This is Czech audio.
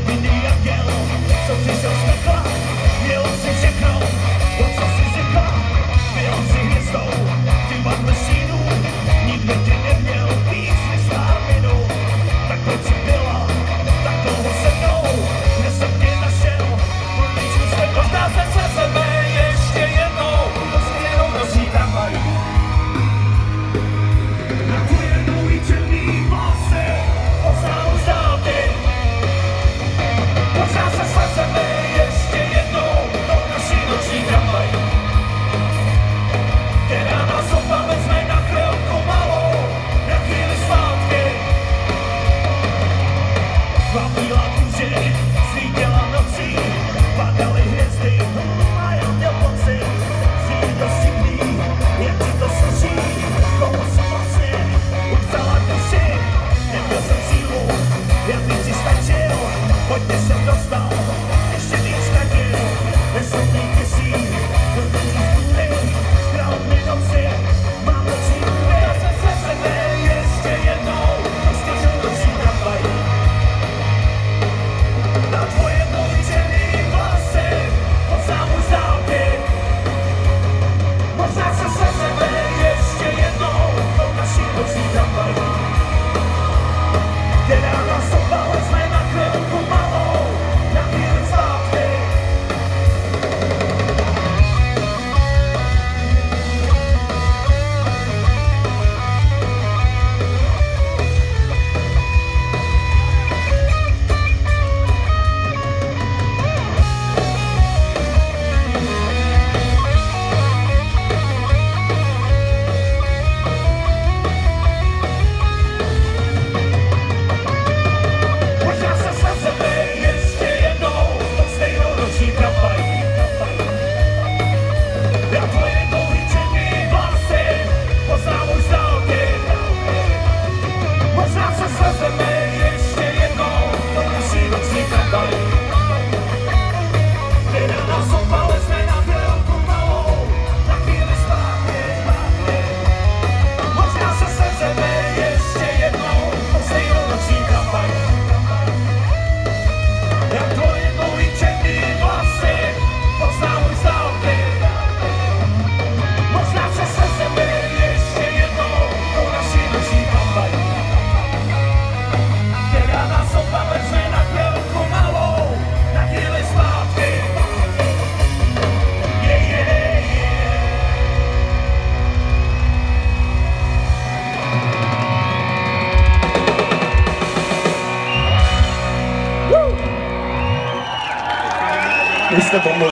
jediný anděl, co přišel z pekla, měl si všechno, to co si řekla, byl si hvězdou, divadle stínů, nikdy tě neměl víc než pár minut, tak proč jsi byla tak dlouho se mnou, dnes jsem tě našel, plníčku s tebou. Možná se sebe ještě jednou, to směrou nosí tramvaj. Na tvoje dlouhý černý vlasy, poznám už dálky. Možná se sebe ještě jednou, to naší noční tramvaj, která nás oba vezme na chvilku malou, na chvíli zpátky. Tvá bílá kůže svítila nocí, padaly hvězdy a já měl pocit, že je dost divný, jak ti to sluší, koho jsem vlastně vzala duši. Neměl jsem sílu, já bych ti stačil, hodně jsem dostal, ještě víc ztratil, neschopný kisí, do druhý stůny, králný noci, mám noční důvy. Já jsem se sebe ještě jednou, prostě noční tramvaj. Na tvoje poličený vlasy, poznám už dálky. Možná se sebe ještě jednou, tou naší noční tramvaj, která nás oba vezme na chvilku malou, na chvíli zpátky. Možná se sebe ještě jednou, tou stejnou noční tramvaj. Já tvoje dlouhý černý vlasy, poznám už dálky. Možná se sebe ještě jednou, tou naší noční tramvaj, která nás oba vezme na chvilku malou, na chvíli zpátky. Možná se sebe ještě jednou, tou stejnou noční tramvaj. Já tvoje dlouhý černý vlasy, poznám už dálky. Možná se sebe ještě jednou, tou naší noční tramvaj, která nás oba vezme na chvilku malou, na chvíli zpátky. Yeah, yeah, yeah. Vy jste pomohli.